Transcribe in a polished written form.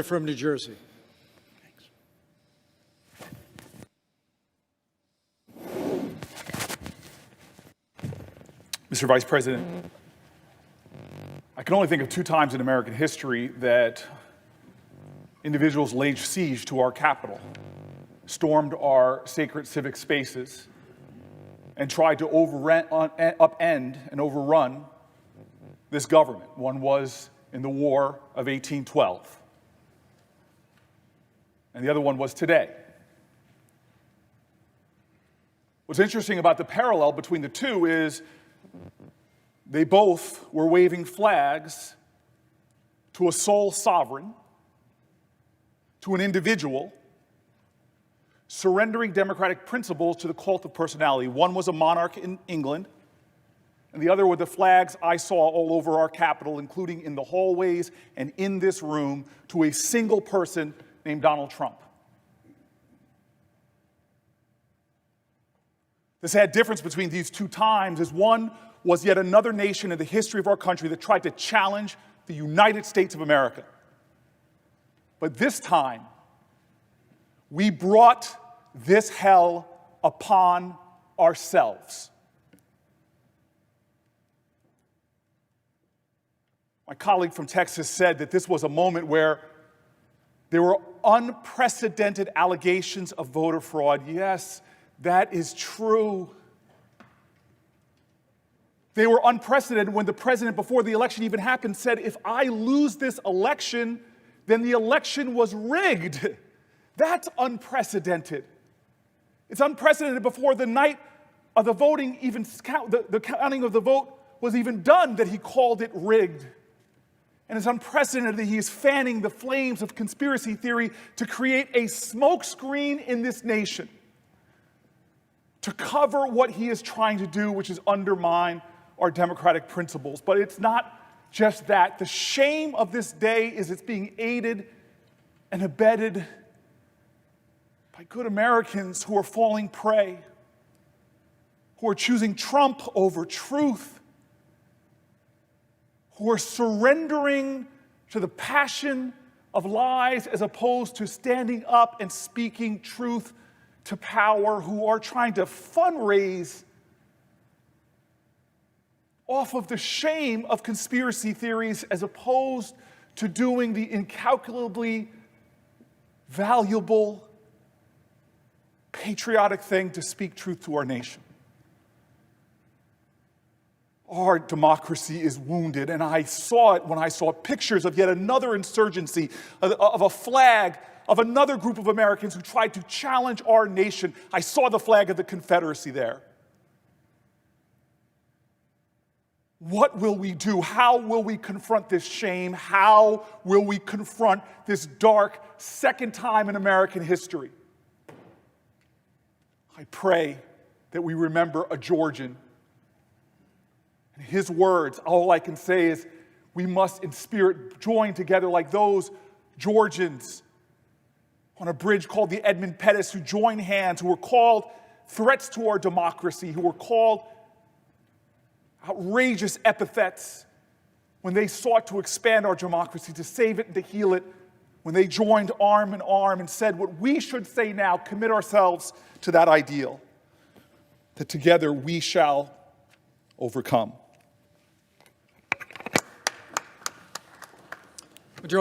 From New Jersey. Mr. Vice President, I can only think of 2 times in American history that individuals laid siege to our Capitol, stormed our sacred civic spaces, and tried to upend and overrun this government. One was in the War of 1812. And the other one was today. What's interesting about the parallel between the two is they both were waving flags to a sole sovereign, to an individual, surrendering democratic principles to the cult of personality. One was a monarch in England, and the other were the flags I saw all over our Capitol, including in the hallways and in this room, to a single person named Donald Trump. The sad difference between these 2 times is one was yet another nation in the history of our country that tried to challenge the United States of America. But this time, we brought this hell upon ourselves. My colleague from Texas said that this was a moment where there were unprecedented allegations of voter fraud. Yes, that is true. They were unprecedented when the president, before the election even happened, said, if I lose this election, then the election was rigged. That's unprecedented. It's unprecedented before the night of the voting, even the counting of the vote was even done, that he called it rigged. And it's unprecedented that he is fanning the flames of conspiracy theory to create a smokescreen in this nation to cover what he is trying to do, which is undermine our democratic principles. But it's not just that. The shame of this day is it's being aided and abetted by good Americans who are falling prey, who are choosing Trump over truth, who are surrendering to the passion of lies as opposed to standing up and speaking truth to power, who are trying to fundraise off of the shame of conspiracy theories as opposed to doing the incalculably valuable, patriotic thing to speak truth to our nation. Our democracy is wounded, and I saw it when I saw pictures of yet another insurgency, of a flag of another group of Americans who tried to challenge our nation. I saw the flag of the Confederacy there. What will we do? How will we confront this shame? How will we confront this dark second time in American history? I pray that we remember a Georgian. And his words, all I can say is we must in spirit join together like those Georgians on a bridge called the Edmund Pettus, who joined hands, who were called threats to our democracy, who were called outrageous epithets when they sought to expand our democracy, to save it and to heal it, when they joined arm in arm and said what we should say now, commit ourselves to that ideal, that together we shall overcome.